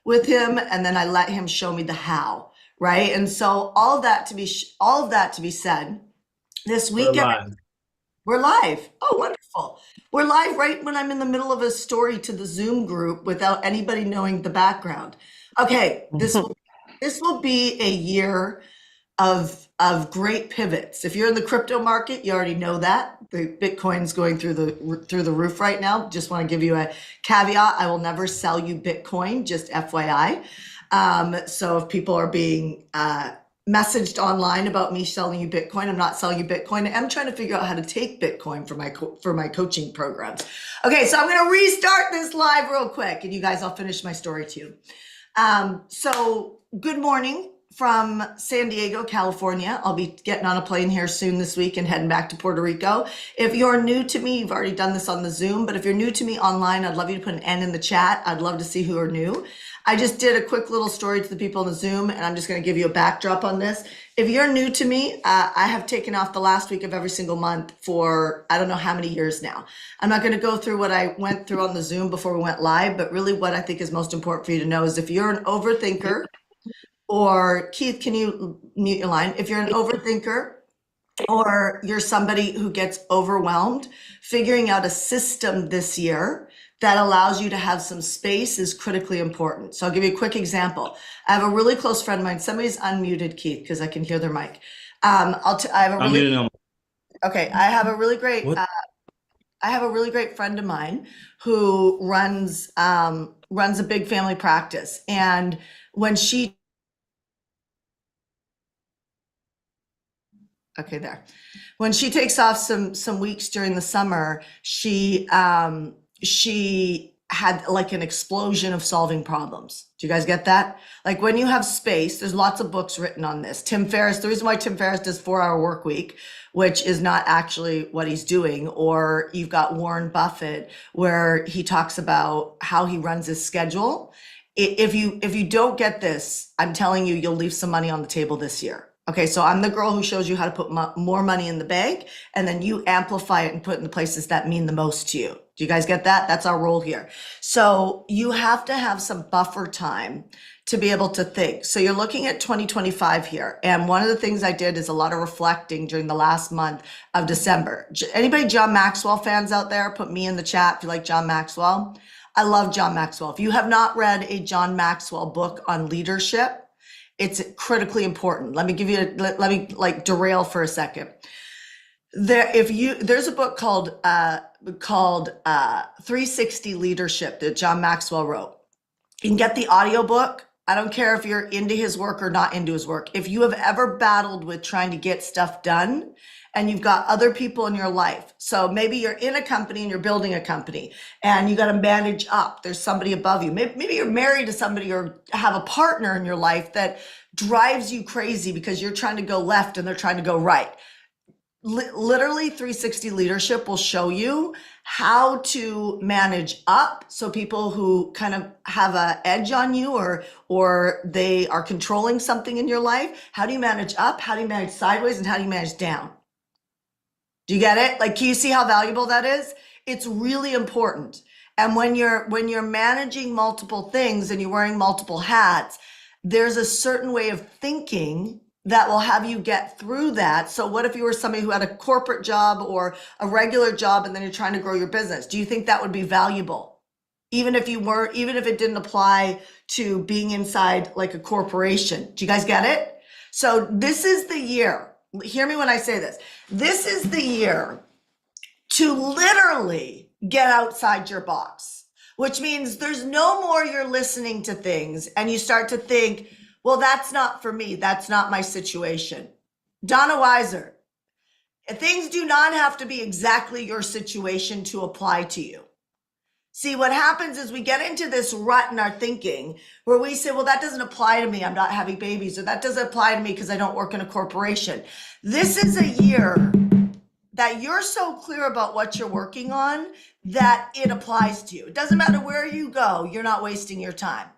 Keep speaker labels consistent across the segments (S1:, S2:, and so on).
S1: with him, and then I let him show me the how, right? And so all of that to be said, this
S2: We're
S1: weekend
S2: live.
S1: we're live. Oh, wonderful. We're live right when I'm in the middle of a story to the Zoom group without anybody knowing the background. Okay, this will be a year of great pivots. If you're in the crypto market, you already know that. The Bitcoin's going through the roof right now. Just want to give you a caveat. I will never sell you Bitcoin, just FYI. So if people are being messaged online about me selling you Bitcoin, I'm not selling you Bitcoin. I'm trying to figure out how to take Bitcoin for my coaching programs. Okay, so I'm going to restart this live real quick, and you guys, I'll finish my story too. So good morning from San Diego, California. I'll be getting on a plane here soon this week and heading back to Puerto Rico. If you're new to me, you've already done this on the Zoom, but if you're new to me online, I'd love you to put an N in the chat. I'd love to see who are new. I just did a quick little story to the people in the Zoom, and I'm just going to give you a backdrop on this. If you're new to me, I have taken off the last week of every single month for I don't know how many years now. I'm not going to go through what I went through on the Zoom before we went live, but really what I think is most important for you to know is if you're an overthinker, or Keith, can you mute your line? If you're an overthinker or you're somebody who gets overwhelmed, figuring out a system this year that allows you to have some space is critically important. So I'll give you a quick example. I have a really close friend of mine. Somebody's unmuted, Keith, because I can hear their mic. I have a
S2: I'm
S1: really
S2: muting them.
S1: okay.
S2: What?
S1: I have a really great friend of mine who runs a big family practice, and when she okay, there. When she takes off some weeks during the summer, she had like an explosion of solving problems. Do you guys get that? Like when you have space, there's lots of books written on this. Tim Ferriss, the reason why Tim Ferriss does 4 Hour Work Week, which is not actually what he's doing, or you've got Warren Buffett, where he talks about how he runs his schedule. If you don't get this, I'm telling you, you'll leave some money on the table this year. Okay, so I'm the girl who shows you how to put more money in the bank, and then you amplify it and put it in the places that mean the most to you. Do you guys get that? That's our role here. So you have to have some buffer time to be able to think. So you're looking at 2025 here. And one of the things I did is a lot of reflecting during the last month of December. Anybody John Maxwell fans out there? Put me in the chat if you like John Maxwell. I love John Maxwell. If you have not read a John Maxwell book on leadership, it's critically important. Let me like derail for a second. There's a book called 360 Leadership that John Maxwell wrote. You can get the audiobook. I don't care if you're into his work or not into his work. If you have ever battled with trying to get stuff done and you've got other people in your life, so maybe you're in a company and you're building a company and you got to manage up, there's somebody above you. Maybe you're married to somebody or have a partner in your life that drives you crazy because you're trying to go left and they're trying to go right. Literally 360 Leadership will show you how to manage up, so people who kind of have an edge on you or they are controlling something in your life, how do you manage up, how do you manage sideways, and how do you manage down? Do you get it? Like, can you see how valuable that is? It's really important. And when you're managing multiple things and you're wearing multiple hats, there's a certain way of thinking that will have you get through that. So what if you were somebody who had a corporate job or a regular job and then you're trying to grow your business? Do you think that would be valuable? Even if it didn't apply to being inside like a corporation. Do you guys get it? So this is the year. Hear me when I say this. This is the year to literally get outside your box, which means there's no more you're listening to things and you start to think, well, that's not for me. That's not my situation. Donna Weiser, things do not have to be exactly your situation to apply to you. See, what happens is we get into this rut in our thinking where we say, well, that doesn't apply to me. I'm not having babies, or that doesn't apply to me because I don't work in a corporation. This is a year that you're so clear about what you're working on that it applies to you. It doesn't matter where you go, you're not wasting your time.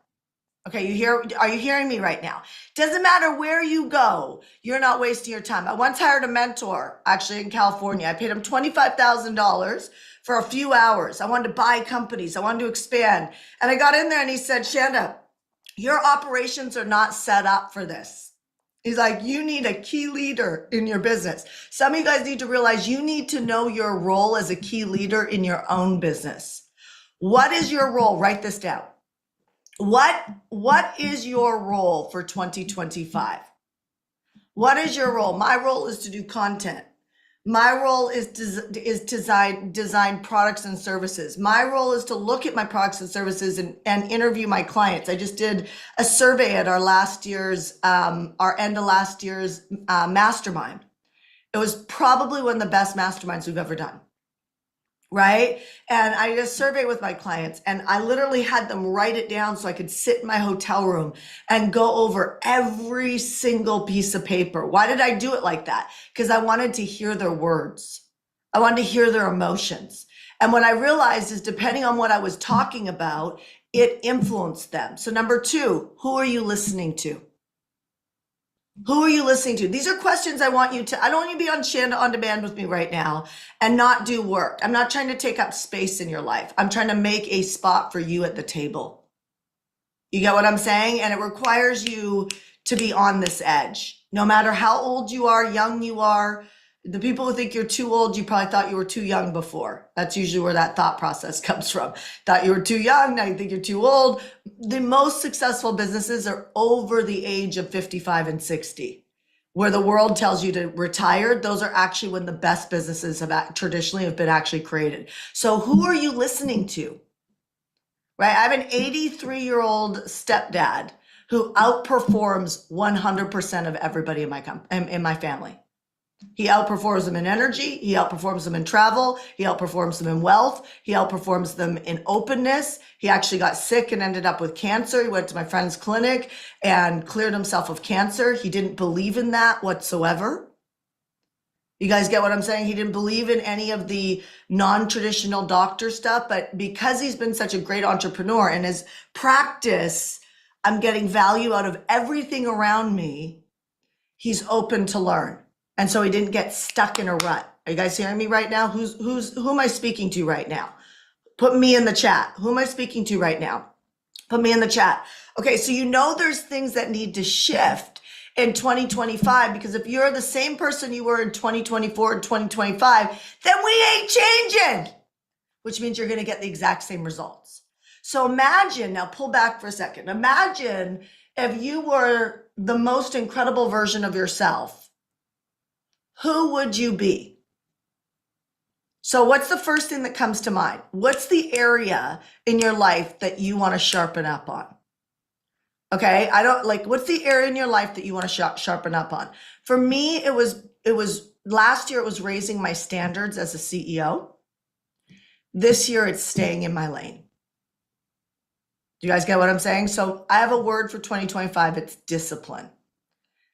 S1: Okay, are you hearing me right now? Doesn't matter where you go, you're not wasting your time. I once hired a mentor, actually in California. I paid him $25,000 for a few hours. I wanted to buy companies. I wanted to expand. And I got in there and he said, Shanda, Your operations are not set up for this. He's like, you need a key leader in your business. Some of you guys need to realize you need to know your role as a key leader in your own business. What is your role? Write this down. What is your role for 2025? What is your role? My role is to do content. My role is design products and services. My role is to look at my products and services and interview my clients. I just did a survey at our end of last year's mastermind. It was probably one of the best masterminds we've ever done. Right? And I did a survey with my clients and I literally had them write it down so I could sit in my hotel room and go over every single piece of paper. Why did I do it like that? Because I wanted to hear their words. I wanted to hear their emotions. And what I realized is depending on what I was talking about, it influenced them. So number 2, who are you listening to? Who are you listening to? These are questions I don't want you to be on Shanda On Demand with me right now and not do work. I'm not trying to take up space in your life. I'm trying to make a spot for you at the table. You get what I'm saying? And it requires you to be on this edge. No matter how old you are, young you are, the people who think you're too old, you probably thought you were too young before. That's usually where that thought process comes from. Thought you were too young, now you think you're too old. The most successful businesses are over the age of 55 and 60. Where the world tells you to retire, those are actually when the best businesses traditionally have been actually created. So who are you listening to? Right? I have an 83-year-old stepdad who outperforms 100% of everybody in my family. He outperforms them in energy. He outperforms them in travel. He outperforms them in wealth. He outperforms them in openness. He actually got sick and ended up with cancer. He went to my friend's clinic and cleared himself of cancer. He didn't believe in that whatsoever. You guys get what I'm saying? He didn't believe in any of the non-traditional doctor stuff, but because he's been such a great entrepreneur and his practice, I'm getting value out of everything around me. He's open to learn. And so he didn't get stuck in a rut. Are you guys hearing me right now? Who am I speaking to right now? Put me in the chat. Who am I speaking to right now? Put me in the chat. Okay, so you know there's things that need to shift in 2025 because if you're the same person you were in 2024 and 2025, then we ain't changing, which means you're going to get the exact same results. So imagine, now pull back for a second. Imagine if you were the most incredible version of yourself. Who would you be? So what's the first thing that comes to mind? What's the area in your life that you want to sharpen up on? Okay, what's the area in your life that you want to sharpen up on? For me, it was last year, it was raising my standards as a CEO. This year, it's staying in my lane. Do you guys get what I'm saying? So I have a word for 2025. It's discipline.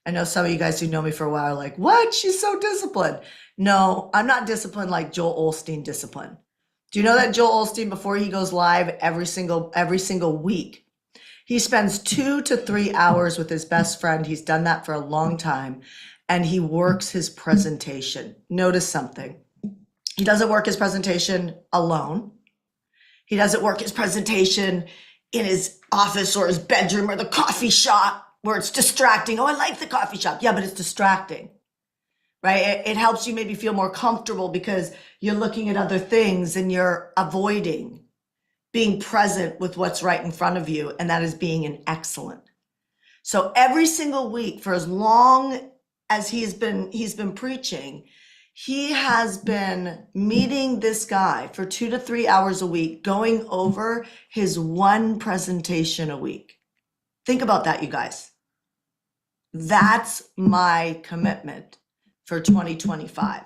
S1: I know some of you guys who know me for a while are like, what? She's so disciplined. No, I'm not disciplined like Joel Osteen discipline. Do you know that Joel Osteen, before he goes live every single week, he spends 2 to 3 hours with his best friend. He's done that for a long time. And he works his presentation. Notice something. He doesn't work his presentation alone. He doesn't work his presentation in his office or his bedroom or the coffee shop where it's distracting. Oh, I like the coffee shop. Yeah, but it's distracting, right? It helps you maybe feel more comfortable because you're looking at other things and you're avoiding being present with what's right in front of you. And that is being an excellent. So every single week for as long as he's been preaching, he has been meeting this guy for 2 to 3 hours a week, going over his one presentation a week. Think about that, you guys. That's my commitment for 2025.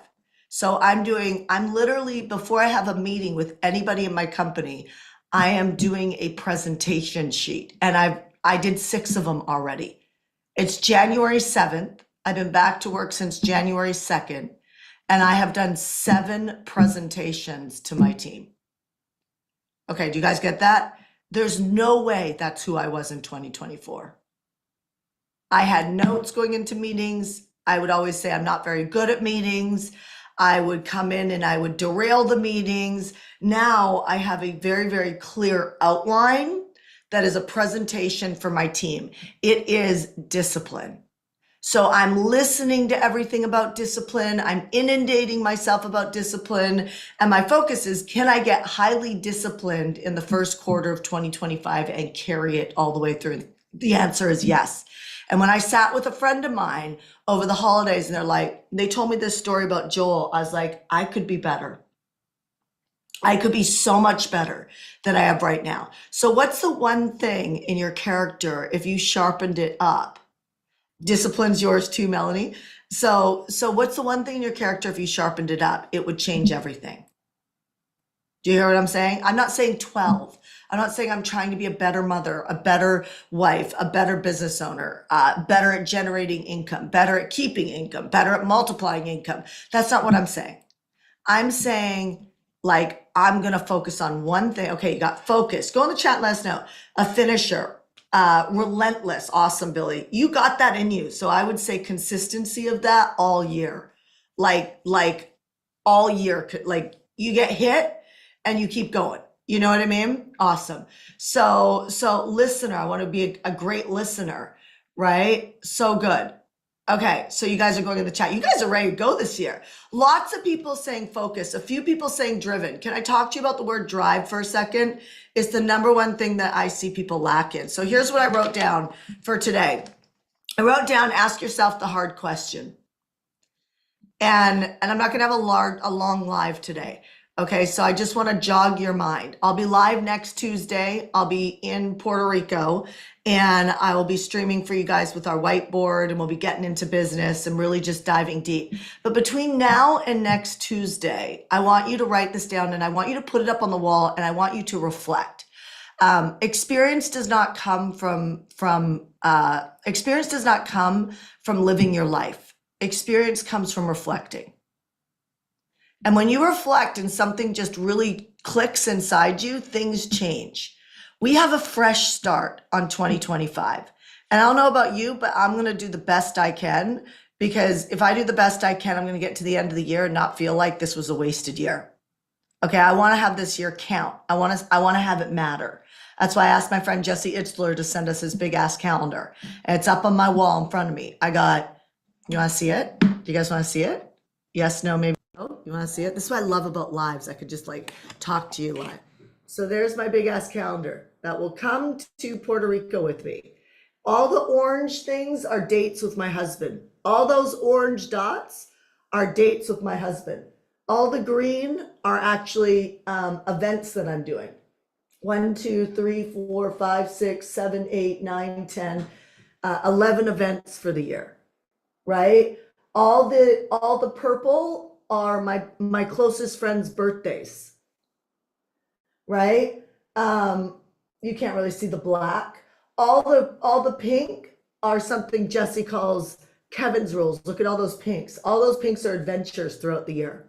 S1: So I'm literally, before I have a meeting with anybody in my company, I am doing a presentation sheet. And I did 6 of them already. It's January 7th. I've been back to work since January 2nd. And I have done 7 presentations to my team. Okay, do you guys get that? There's no way that's who I was in 2024. I had notes going into meetings. I would always say I'm not very good at meetings. I would come in and I would derail the meetings. Now I have a very, very clear outline that is a presentation for my team. It is discipline. So I'm listening to everything about discipline. I'm inundating myself about discipline. And my focus is, can I get highly disciplined in the first quarter of 2025 and carry it all the way through? The answer is yes. And when I sat with a friend of mine over the holidays and they told me this story about Joel, I was like, I could be better. I could be so much better than I have right now. So what's the one thing in your character, if you sharpened it up? Discipline's yours too, Melanie. So what's the one thing in your character, if you sharpened it up, it would change everything? Do you hear what I'm saying? I'm not saying 12. I'm not saying I'm trying to be a better mother, a better wife, a better business owner, better at generating income, better at keeping income, better at multiplying income. That's not what I'm saying. I'm saying, like, I'm going to focus on one thing. Okay, you got focus. Go in the chat and let us know. A finisher. Relentless. Awesome, Billy. You got that in you. So I would say consistency of that all year. Like all year. Like you get hit and you keep going. You know what I mean? Awesome. So listener, I want to be a great listener, right? So good. Okay, so you guys are going in the chat. You guys are ready to go this year. Lots of people saying focus, a few people saying driven. Can I talk to you about the word drive for a second? It's the number one thing that I see people lack in. So here's what I wrote down for today. I wrote down, ask yourself the hard question. And I'm not gonna have a long live today. Okay, so I just want to jog your mind. I'll be live next Tuesday. I'll be in Puerto Rico and I will be streaming for you guys with our whiteboard, and we'll be getting into business and really just diving deep. But between now and next Tuesday, I want you to write this down and I want you to put it up on the wall and I want you to reflect. Experience does not come from living your life. Experience comes from reflecting. And when you reflect and something just really clicks inside you, things change. We have a fresh start on 2025. And I don't know about you, but I'm going to do the best I can, because if I do the best I can, I'm going to get to the end of the year and not feel like this was a wasted year. Okay, I want to have this year count. I want to have it matter. That's why I asked my friend Jesse Itzler to send us his big ass calendar. And it's up on my wall in front of me. You want to see it? Do you guys want to see it? Yes, no, maybe. Oh, you want to see it? This is what I love about lives. I could just like talk to you live. So there's my big ass calendar that will come to Puerto Rico with me. All the orange things are dates with my husband. All those orange dots are dates with my husband. All the green are actually events that I'm doing. 1, 2, 3, 4, 5, 6, 7, 8, 9, 10, 11 events for the year, right? All the purple are my closest friends' birthdays, right? You can't really see the black. All the pink are something Jesse calls Kevin's rules. Look at all those pinks. All those pinks are adventures throughout the year.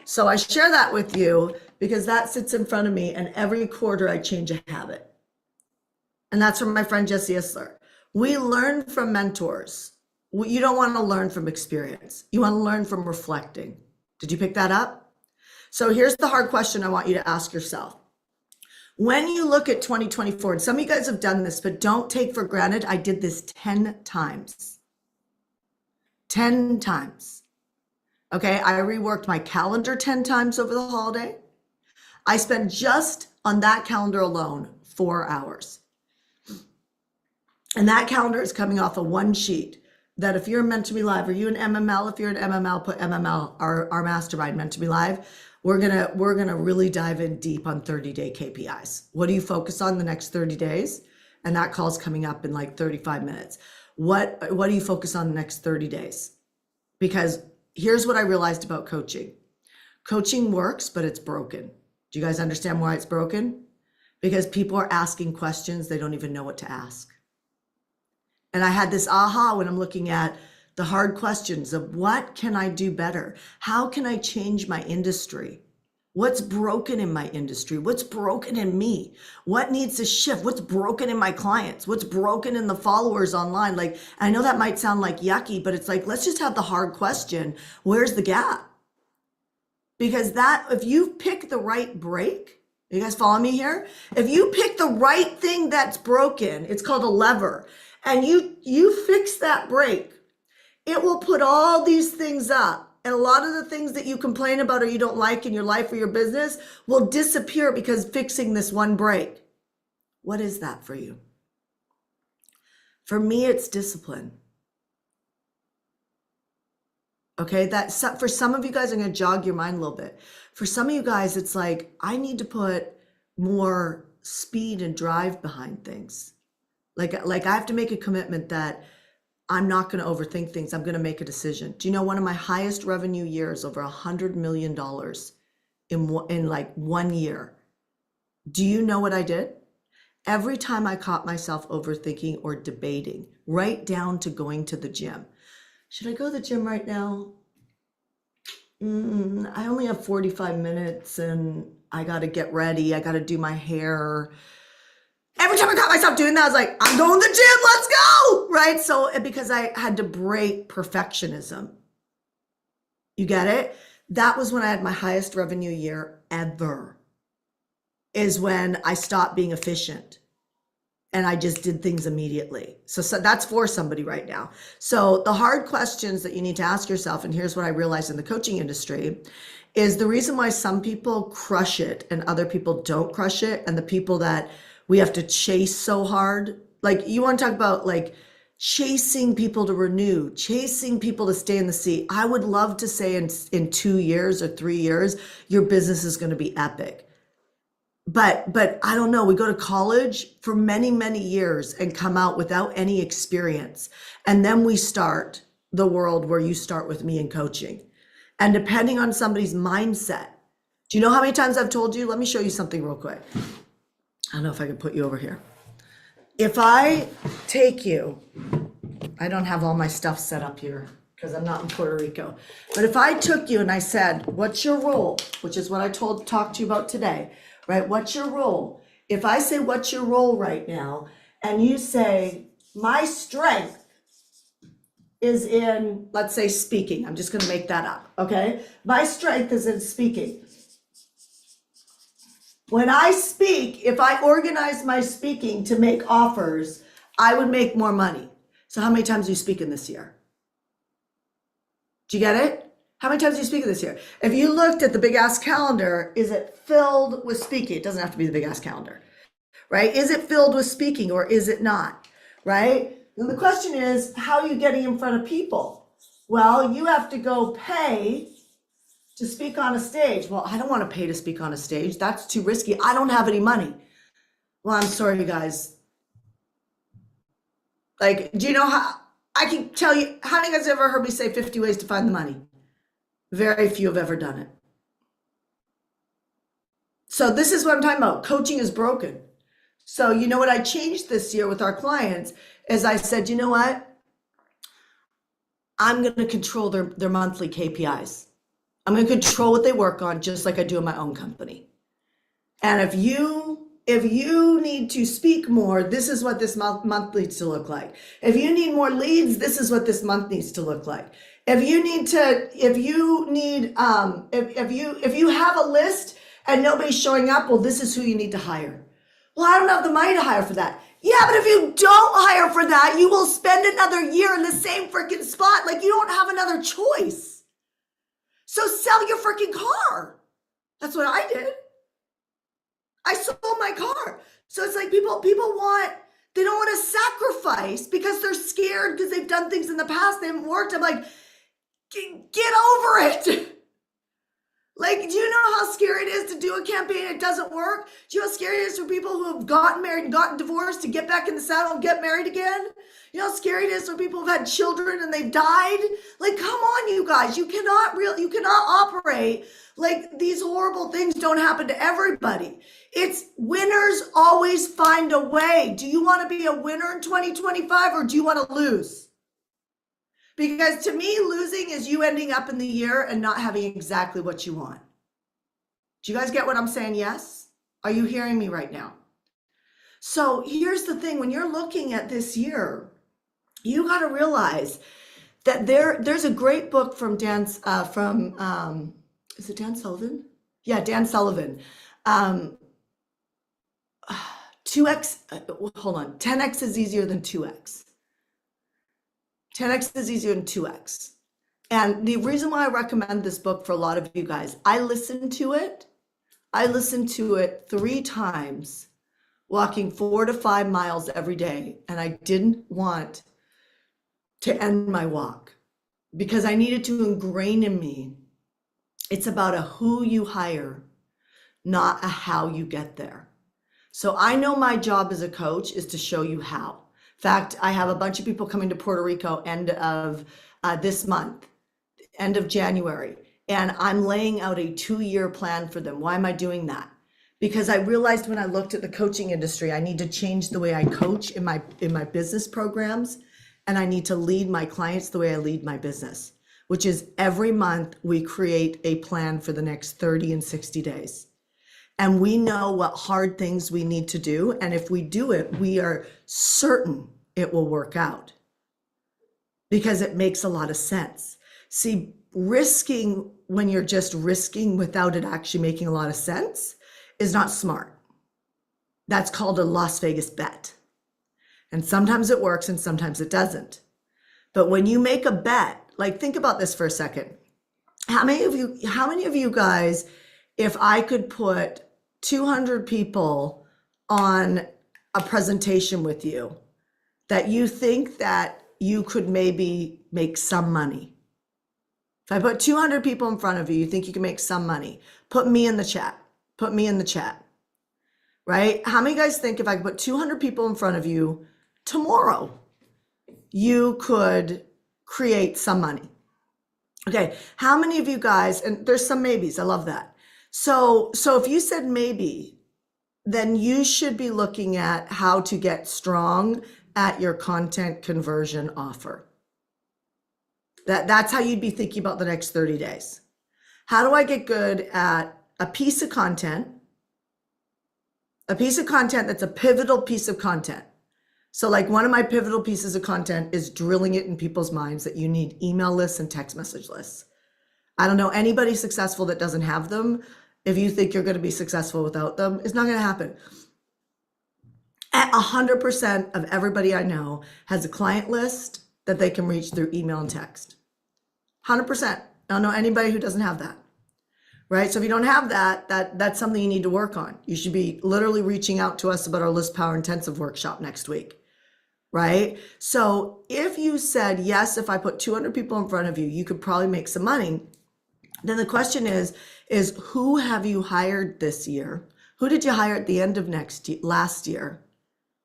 S1: So I share that with you because that sits in front of me, and every quarter I change a habit. And that's from my friend Jesse Isler. We learn from mentors. You don't want to learn from experience. You want to learn from reflecting. Did you pick that up? So here's the hard question I want you to ask yourself. When you look at 2024, and some of you guys have done this, but don't take for granted, I did this 10 times. 10 times. Okay, I reworked my calendar 10 times over the holiday. I spent just on that calendar alone 4 hours. And that calendar is coming off of one sheet. That if you're meant to be live, are you an MML? If you're an MML, put MML, our mastermind meant to be live. We're gonna really dive in deep on 30-day KPIs. What do you focus on the next 30 days? And that call's coming up in like 35 minutes. What do you focus on the next 30 days? Because here's what I realized about coaching. Coaching works, but it's broken. Do you guys understand why it's broken? Because people are asking questions they don't even know what to ask. And I had this aha when I'm looking at the hard questions of what can I do better? How can I change my industry? What's broken in my industry? What's broken in me? What needs to shift? What's broken in my clients? What's broken in the followers online? Like, I know that might sound like yucky, but it's like, let's just have the hard question. Where's the gap? Because that, if you pick the right break, You guys follow me here? If you pick the right thing that's broken, it's called a lever, and you fix that break, it will put all these things up. And a lot of the things that you complain about or you don't like in your life or your business will disappear because fixing this one break. What is that for you? For me, it's discipline. Okay, that's for some of you guys, I'm going to jog your mind a little bit. For some of you guys, it's like, I need to put more speed and drive behind things. Like I have to make a commitment that I'm not going to overthink things. I'm going to make a decision. Do you know one of my highest revenue years, over $100 million in like 1 year? Do you know what I did? Every time I caught myself overthinking or debating, right down to going to the gym. Should I go to the gym right now? I only have 45 minutes and I got to get ready. I got to do my hair. Every time I caught myself doing that, I was like, I'm going to the gym, let's go, right? So because I had to break perfectionism. You get it? That was when I had my highest revenue year ever, is when I stopped being efficient. And I just did things immediately. So that's for somebody right now. So the hard questions that you need to ask yourself, and here's what I realized in the coaching industry, is the reason why some people crush it and other people don't crush it, and the people that we have to chase so hard. Like, you want to talk about like chasing people to renew, chasing people to stay in the seat. I would love to say in 2 years or 3 years, your business is going to be epic. But I don't know, we go to college for many, many years and come out without any experience. And then we start the world where you start with me in coaching. And depending on somebody's mindset, do you know how many times I've told you? Let me show you something real quick. I don't know if I can put you over here. If I take you, I don't have all my stuff set up here because I'm not in Puerto Rico. But if I took you and I said, what's your role? Which is what I talked to you about today. Right? What's your role? If I say, what's your role right now? And you say, my strength is in, let's say, speaking. I'm just going to make that up. Okay. My strength is in speaking. When I speak, if I organize my speaking to make offers, I would make more money. So how many times are you speaking this year? Do you get it? How many times are you speaking this year? If you looked at the big ass calendar, is it filled with speaking? It doesn't have to be the big ass calendar, right? Is it filled with speaking or is it not, right? And the question is, how are you getting in front of people? Well, you have to go pay to speak on a stage. Well, I don't want to pay to speak on a stage. That's too risky. I don't have any money. Well, I'm sorry, you guys. Like, do you know how, I can tell you, how many of you guys ever heard me say 50 ways to find the money? Very few have ever done it. So this is what I'm talking about. Coaching is broken. So you know what I changed this year with our clients is I said, you know what? I'm going to control their monthly KPIs. I'm going to control what they work on, just like I do in my own company. And if you need to speak more, this is what this month needs to look like. If you need more leads, this is what this month needs to look like. If you have a list and nobody's showing up, well, this is who you need to hire. Well, I don't have the money to hire for that. Yeah, but if you don't hire for that, you will spend another year in the same freaking spot. Like, you don't have another choice. So sell your freaking car. That's what I did. I sold my car. So it's like people they don't want to sacrifice because they're scared because they've done things in the past, they haven't worked. I'm like, get over it. Like, do you know how scary it is to do a campaign and it doesn't work? Do you know how scary it is for people who have gotten married and gotten divorced to get back in the saddle and get married again? You know how scary it is for people who've had children and they've died? Like, come on, you guys. You cannot operate like these horrible things don't happen to everybody. It's winners always find a way. Do you want to be a winner in 2025 or do you want to lose? Because to me, losing is you ending up in the year and not having exactly what you want. Do you guys get what I'm saying? Yes? Are you hearing me right now? So here's the thing. When you're looking at this year, you got to realize that there's a great book from is it Dan Sullivan? Yeah, Dan Sullivan. 2x, hold on, 10x is easier than 2x. 10x is easier than 2x. And the reason why I recommend this book for a lot of you guys, I listened to it 3 times, walking 4 to 5 miles every day. And I didn't want to end my walk because I needed to ingrain in me. It's about a who you hire, not a how you get there. So I know my job as a coach is to show you how. In fact, I have a bunch of people coming to Puerto Rico end of this month, end of January, and I'm laying out a 2-year plan for them. Why am I doing that? Because I realized when I looked at the coaching industry, I need to change the way I coach in my business programs, and I need to lead my clients the way I lead my business, which is every month we create a plan for the next 30 and 60 days. And we know what hard things we need to do. And if we do it, we are certain it will work out because it makes a lot of sense. See, risking when you're just risking without it actually making a lot of sense is not smart. That's called a Las Vegas bet. And sometimes it works and sometimes it doesn't. But when you make a bet, like think about this for a second. How many of you guys, if I could put 200 people on a presentation with you, that you think that you could maybe make some money? If I put 200 people in front of you, you think you can make some money? Put me in the chat. Put me in the chat, right? How many guys think if I put 200 people in front of you tomorrow, you could create some money? Okay, how many of you guys, and there's some maybes, I love that. So if you said maybe, then you should be looking at how to get strong at your content conversion offer. That's how you'd be thinking about the next 30 days. How do I get good at a piece of content that's a pivotal piece of content? So like one of my pivotal pieces of content is drilling it in people's minds that you need email lists and text message lists. I don't know anybody successful that doesn't have them. If you think you're going to be successful without them, it's not going to happen. 100% of everybody I know has a client list that they can reach through email and text. 100%. I don't know anybody who doesn't have that, right? So if you don't have that, that's something you need to work on. You should be literally reaching out to us about our List Power Intensive workshop next week, right? So if you said, yes, if I put 200 people in front of you, you could probably make some money. Then the question is who have you hired this year? Who did you hire at the end of last year?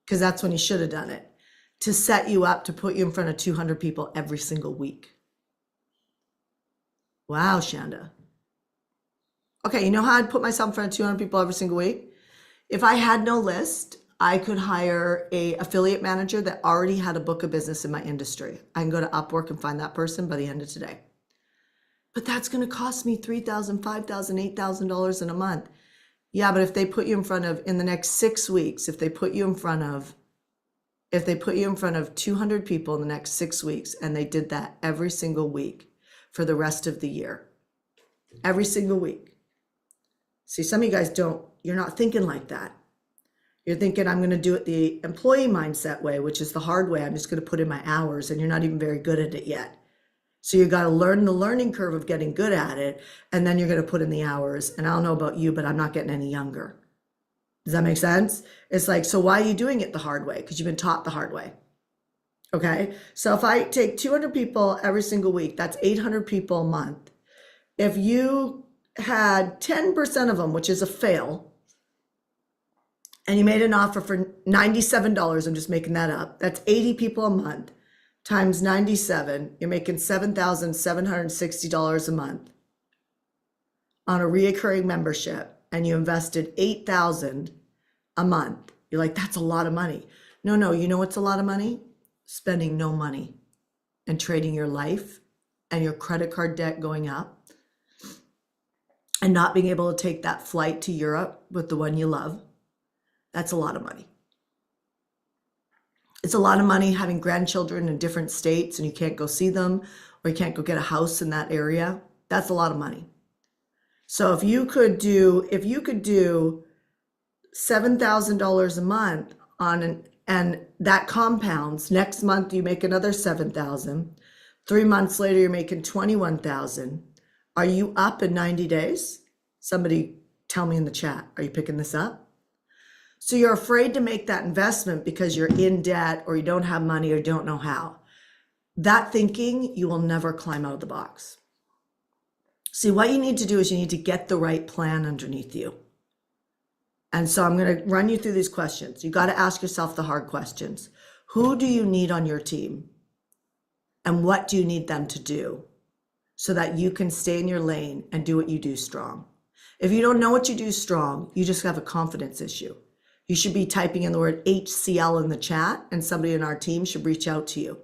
S1: Because that's when you should have done it, to set you up to put you in front of 200 people every single week. Wow, Shanda. Okay, you know how I'd put myself in front of 200 people every single week? If I had no list, I could hire a affiliate manager that already had a book of business in my industry. I can go to Upwork and find that person by the end of today. But that's going to cost me $3,000, $5,000, $8,000 in a month. Yeah, but if they put you in front of, in the next 6 weeks, if they put you in front of 200 people in the next 6 weeks, and they did that every single week for the rest of the year, every single week. See, some of you guys you're not thinking like that. You're thinking, I'm going to do it the employee mindset way, which is the hard way. I'm just going to put in my hours, and you're not even very good at it yet. So you got to learn the learning curve of getting good at it, and then you're going to put in the hours. And I don't know about you, but I'm not getting any younger. Does that make sense? It's like, so why are you doing it the hard way? Because you've been taught the hard way. Okay. So if I take 200 people every single week, that's 800 people a month. If you had 10% of them, which is a fail, and you made an offer for $97, I'm just making that up, that's 80 people a month. Times 97, you're making $7,760 a month on a reoccurring membership, and you invested $8,000 a month. You're like, that's a lot of money. No, you know what's a lot of money? Spending no money and trading your life and your credit card debt going up and not being able to take that flight to Europe with the one you love. That's a lot of money. It's a lot of money having grandchildren in different states and you can't go see them, or you can't go get a house in that area. That's a lot of money. So if you could do $7,000 a month and that compounds. Next month you make another 7,000. 3 months later you're making 21,000. Are you up in 90 days? Somebody tell me in the chat. Are you picking this up? So you're afraid to make that investment because you're in debt or you don't have money or don't know how. That thinking, you will never climb out of the box. See, what you need to do is you need to get the right plan underneath you. And so I'm going to run you through these questions. You got to ask yourself the hard questions. Who do you need on your team? And what do you need them to do so that you can stay in your lane and do what you do strong? If you don't know what you do strong, you just have a confidence issue. You should be typing in the word HCL in the chat, and somebody in our team should reach out to you.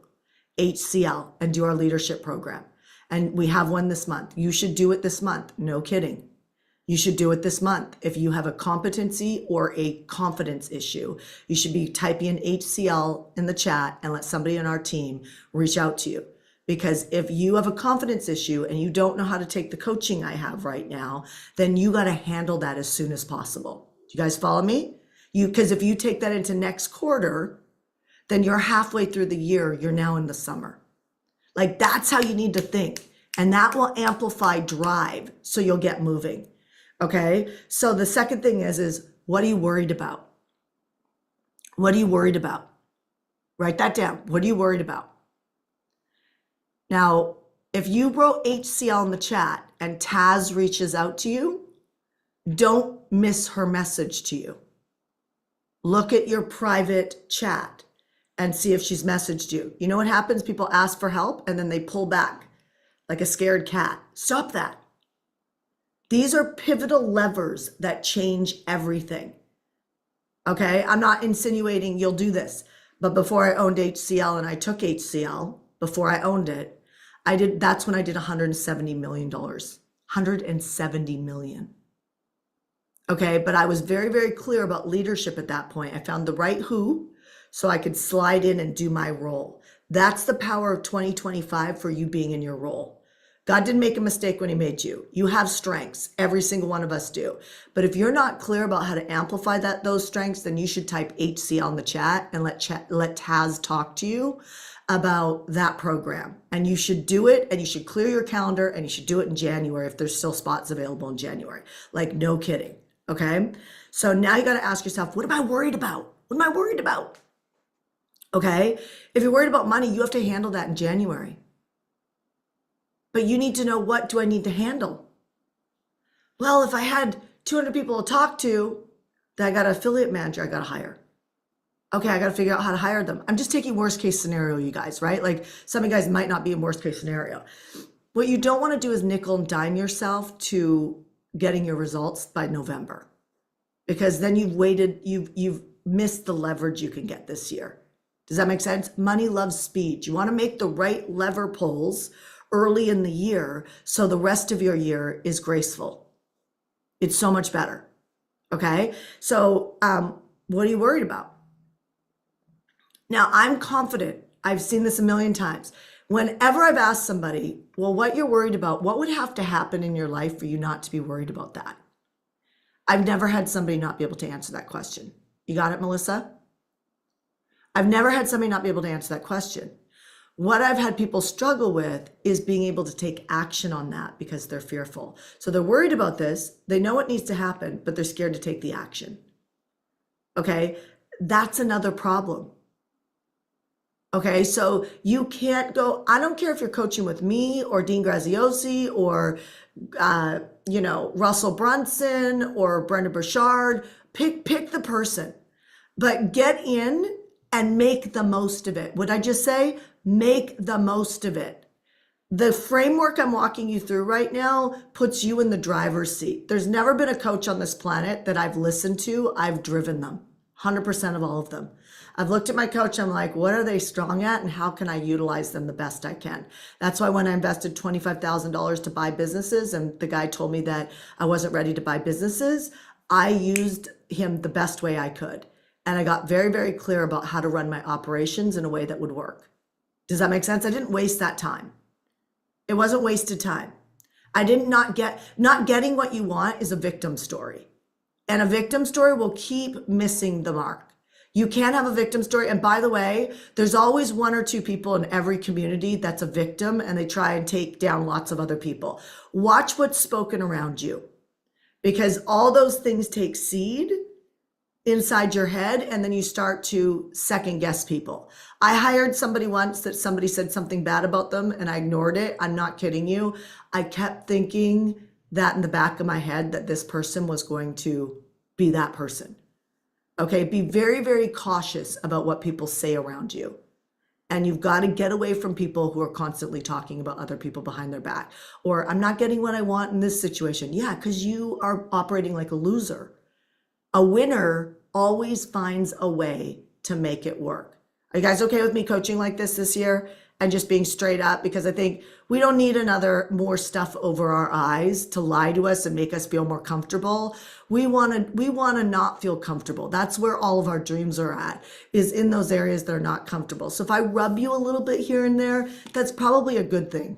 S1: HCL, and do our leadership program. And we have one this month. You should do it this month. No kidding. You should do it this month. If you have a competency or a confidence issue, you should be typing in HCL in the chat and let somebody in our team reach out to you. Because if you have a confidence issue and you don't know how to take the coaching I have right now, then you got to handle that as soon as possible. Do you guys follow me? Because if you take that into next quarter, then you're halfway through the year, you're now in the summer. Like, that's how you need to think. And that will amplify drive so you'll get moving. Okay. So the second thing is what are you worried about? What are you worried about? Write that down. What are you worried about? Now, if you wrote HCL in the chat and Taz reaches out to you, don't miss her message to you. Look at your private chat and see if she's messaged you. You know what happens? People ask for help and then they pull back like a scared cat. Stop that. These are pivotal levers that change everything. Okay, I'm not insinuating you'll do this, but before I owned HCL and I took HCL, before I owned it, that's when I did $170 million. $170 million. Okay, but I was very, very clear about leadership at that point. I found the right who, so I could slide in and do my role. That's the power of 2025 for you being in your role. God didn't make a mistake when he made you. You have strengths. Every single one of us do. But if you're not clear about how to amplify those strengths, then you should type HCL in the chat and let Taz talk to you about that program. And you should do it, and you should clear your calendar, and you should do it in January if there's still spots available in January. Like, no kidding. Okay. So now you got to ask yourself, what am I worried about? What am I worried about? Okay. If you're worried about money, you have to handle that in January. But you need to know, what do I need to handle? Well, if I had 200 people to talk to, then I got an affiliate manager I got to hire. Okay, I got to figure out how to hire them. I'm just taking worst case scenario, you guys, right? Like, some of you guys might not be in worst case scenario. What you don't want to do is nickel and dime yourself to getting your results by November, because then you've missed the leverage you can get this year. Does that make sense? Money loves speed. You want to make the right lever pulls early in the year so the rest of your year is graceful. It's so much better. Okay. So what are you worried about? Now, I'm confident. I've seen this a million times. Whenever I've asked somebody, well, what you're worried about, what would have to happen in your life for you not to be worried about that? I've never had somebody not be able to answer that question. You got it, Melissa? I've never had somebody not be able to answer that question. What I've had people struggle with is being able to take action on that because they're fearful. So they're worried about this. They know what needs to happen, but they're scared to take the action. Okay, that's another problem. Okay, so you can't go, I don't care if you're coaching with me or Dean Graziosi or, Russell Brunson or Brenda Burchard, pick the person, but get in and make the most of it. What I just say? Make the most of it. The framework I'm walking you through right now puts you in the driver's seat. There's never been a coach on this planet that I've listened to. I've driven them, 100% of all of them. I've looked at my coach. I'm like, what are they strong at and how can I utilize them the best I can? That's why when I invested $25,000 to buy businesses and the guy told me that I wasn't ready to buy businesses, I used him the best way I could. And I got very, very clear about how to run my operations in a way that would work. Does that make sense? I didn't waste that time. It wasn't wasted time. Not getting what you want is a victim story. And a victim story will keep missing the mark. You can't have a victim story. And by the way, there's always one or two people in every community that's a victim, and they try and take down lots of other people. Watch what's spoken around you, because all those things take seed inside your head, and then you start to second guess people. I hired somebody once that somebody said something bad about them, and I ignored it. I'm not kidding you. I kept thinking that in the back of my head that this person was going to be that person. Okay, be very, very cautious about what people say around you. And you've got to get away from people who are constantly talking about other people behind their back. Or, I'm not getting what I want in this situation. Yeah, because you are operating like a loser. A winner always finds a way to make it work. Are you guys okay with me coaching like this year and just being straight up? Because I think we don't need more stuff over our eyes to lie to us and make us feel more comfortable. We want to not feel comfortable. That's where all of our dreams are at, is in those areas that are not comfortable. So if I rub you a little bit here and there, that's probably a good thing.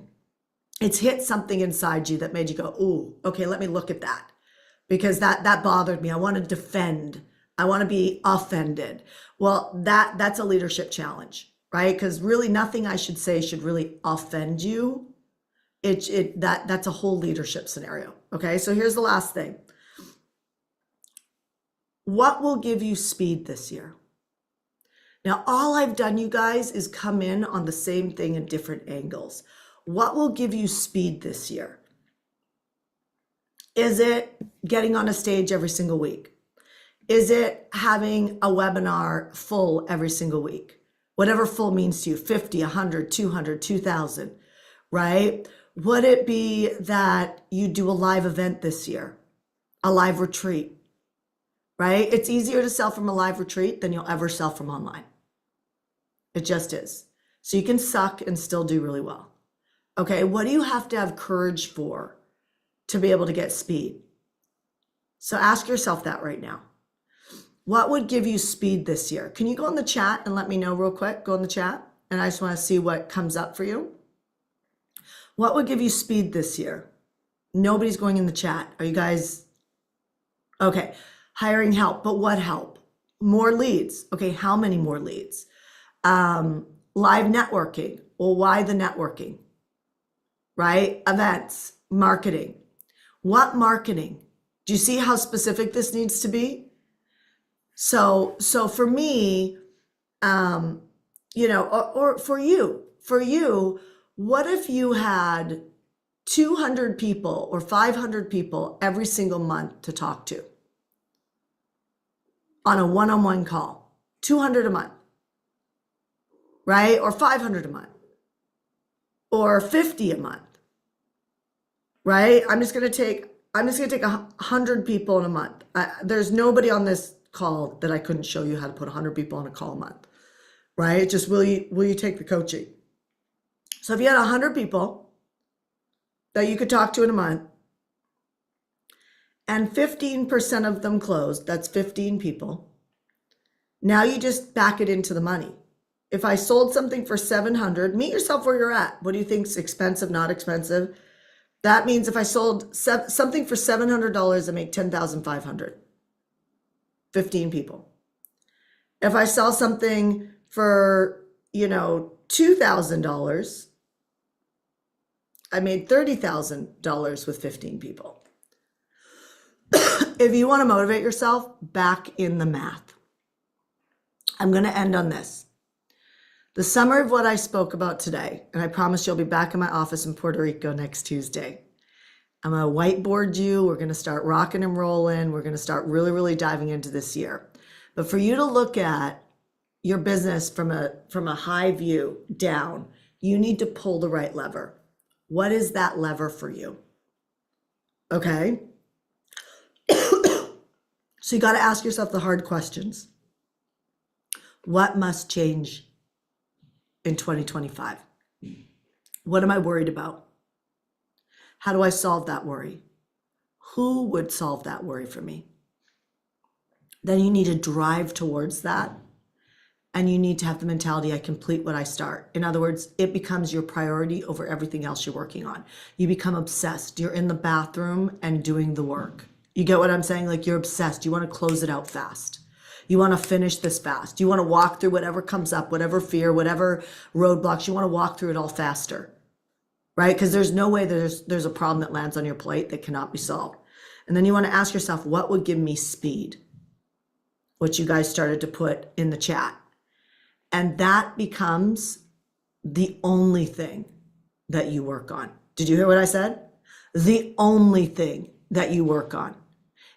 S1: It's hit something inside you that made you go, ooh, okay, let me look at that. Because that bothered me. I want to defend. I want to be offended. Well, that's a leadership challenge, right? Because really nothing I should say should really offend you. That's a whole leadership scenario. Okay, so here's the last thing. What will give you speed this year? Now, all I've done, you guys, is come in on the same thing in different angles. What will give you speed this year? Is it getting on a stage every single week? Is it having a webinar full every single week? Whatever full means to you, 50, 100, 200, 2,000, right? Would it be that you do a live event this year, a live retreat, right? It's easier to sell from a live retreat than you'll ever sell from online. It just is. So you can suck and still do really well. Okay, what do you have to have courage for to be able to get speed? So ask yourself that right now. What would give you speed this year? Can you go in the chat and let me know real quick? Go in the chat, and I just want to see what comes up for you. What would give you speed this year? Nobody's going in the chat. Are you guys? Okay, hiring help, but what help? More leads. Okay, how many more leads? Live networking. Well, why the networking? Right? Events, marketing. What marketing? Do you see how specific this needs to be? So for me, or for you, what if you had 200 people or 500 people every single month to talk to on a one-on-one call? 200 a month, right? Or 500 a month, or 50 a month, right? I'm just going to take 100 people in a month. There's nobody on this call that I couldn't show you how to put 100 people on a call a month, right? Just will you take the coaching? So if you had 100 people that you could talk to in a month, and 15% of them closed, that's 15 people. Now you just back it into the money. If I sold something for 700, meet yourself where you're at. What do you think is expensive, not expensive? That means if I sold something for $700, I make $10,500. 15 people. If I sell something for, $2,000, I made $30,000 with 15 people. If you want to motivate yourself, back in the math. I'm going to end on this. The summary of what I spoke about today, and I promise you'll be back in my office in Puerto Rico next Tuesday. I'm going to whiteboard you. We're going to start rocking and rolling. We're going to start really, really diving into this year. But for you to look at your business from a high view down, you need to pull the right lever. What is that lever for you? Okay? So you got to ask yourself the hard questions. What must change in 2025? What am I worried about? How do I solve that worry? Who would solve that worry for me? Then you need to drive towards that, and you need to have the mentality, I complete what I start. In other words, it becomes your priority over everything else you're working on. You become obsessed. You're in the bathroom and doing the work. You get what I'm saying? Like you're obsessed. You want to close it out fast. You want to finish this fast. You want to walk through whatever comes up, whatever fear, whatever roadblocks. You want to walk through it all faster, right? Because there's no way there's a problem that lands on your plate that cannot be solved. And then you want to ask yourself, what would give me speed? What you guys started to put in the chat. And that becomes the only thing that you work on. Did you hear what I said? The only thing that you work on.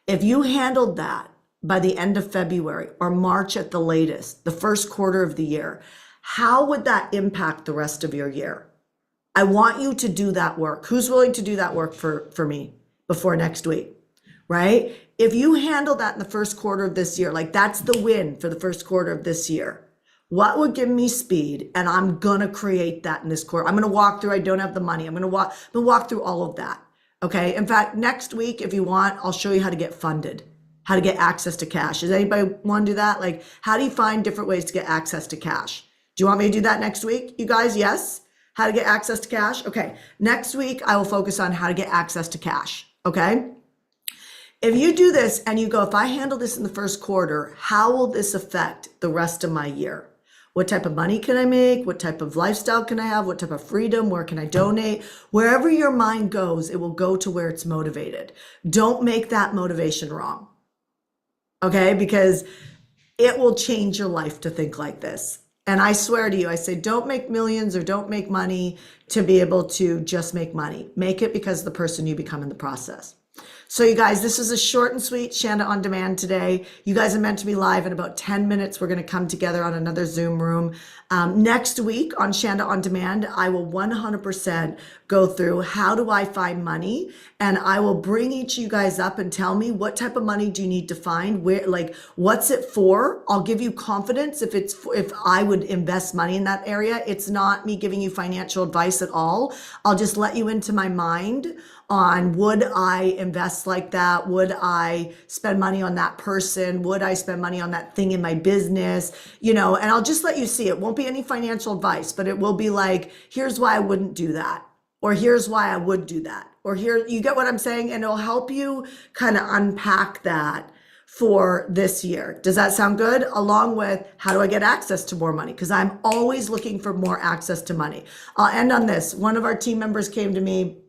S1: If you handled that by the end of February or March at the latest, the first quarter of the year, how would that impact the rest of your year? I want you to do that work. Who's willing to do that work for me before next week, right? If you handle that in the first quarter of this year, like that's the win for the first quarter of this year. What would give me speed? And I'm going to create that in this quarter. I'm going to walk through, I don't have the money. I'm going to walk through all of that. Okay. In fact, next week, if you want, I'll show you how to get funded, how to get access to cash. Does anybody want to do that? Like, how do you find different ways to get access to cash? Do you want me to do that next week? You guys, yes? How to get access to cash? Okay. Next week, I will focus on how to get access to cash. Okay. If you do this and you go, if I handle this in the first quarter, how will this affect the rest of my year? What type of money can I make? What type of lifestyle can I have? What type of freedom? Where can I donate? Wherever your mind goes, it will go to where it's motivated. Don't make that motivation wrong. Okay? Because it will change your life to think like this. And I swear to you, I say, don't make millions or don't make money to be able to just make money. Make it because of the person you become in the process. So you guys, this is a short and sweet Shanda On Demand today. You guys are meant to be live in about 10 minutes. We're going to come together on another Zoom room. Next week on Shanda On Demand, I will 100% go through how do I find money, and I will bring each of you guys up and tell me what type of money do you need to find, where, like, what's it for? I'll give you confidence if I would invest money in that area. It's not me giving you financial advice at all. I'll just let you into my mind on would I invest like that? Would I spend money on that person? Would I spend money on that thing in my business? You know, and I'll just let you see. It won't be any financial advice, but it will be like, here's why I wouldn't do that. Or here's why I would do that. Or here, you get what I'm saying? And it'll help you kind of unpack that for this year. Does that sound good? Along with how do I get access to more money? Because I'm always looking for more access to money. I'll end on this. One of our team members came to me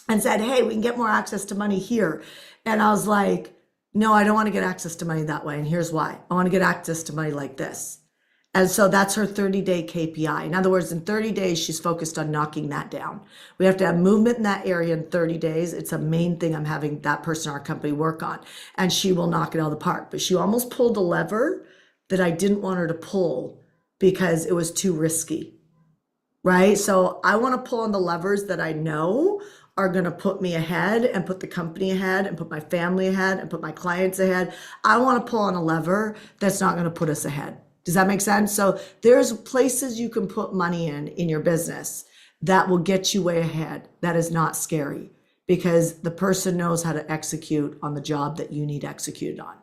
S1: and said, hey, we can get more access to money here. And I was like, no, I don't want to get access to money that way. And here's why. I want to get access to money like this. And so that's her 30-day KPI. In other words, in 30 days, she's focused on knocking that down. We have to have movement in that area in 30 days. It's a main thing I'm having that person in our company work on. And she will knock it out of the park. But she almost pulled a lever that I didn't want her to pull because it was too risky, right? So I want to pull on the levers that I know are going to put me ahead and put the company ahead and put my family ahead and put my clients ahead. I want to pull on a lever that's not going to put us ahead. Does that make sense? So there's places you can put money in your business that will get you way ahead. That is not scary because the person knows how to execute on the job that you need executed on.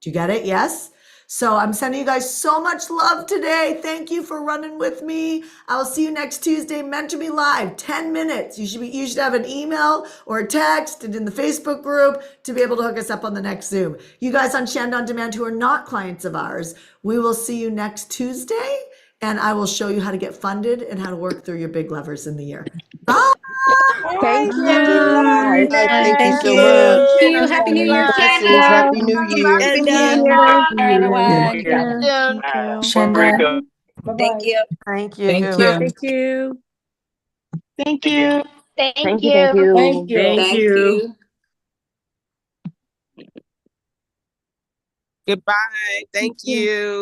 S1: Do you get it? Yes? So I'm sending you guys so much love today. Thank you for running with me. I will see you next Tuesday. Mentor Me Live, 10 minutes. You should have an email or a text and in the Facebook group to be able to hook us up on the next Zoom. You guys on Shanda On Demand who are not clients of ours, we will see you next Tuesday, and I will show you how to get funded and how to work through your big levers in the year. Bye.
S2: Thank you.
S3: Bye. Thank you so much.
S2: Thank you. Happy New Year,
S3: Blessings.
S2: Shanda.
S3: Happy New Year.
S2: Happy New
S1: Shanda.
S2: Year,
S4: Thank
S2: everyone.
S4: you.
S5: Thank you.
S4: Shanda.
S5: Thank you.
S3: Thank you.
S4: Thank you.
S2: Thank you.
S5: Thank you.
S3: Thank you. Thank you.
S4: Thank you.
S6: Goodbye. Thank you.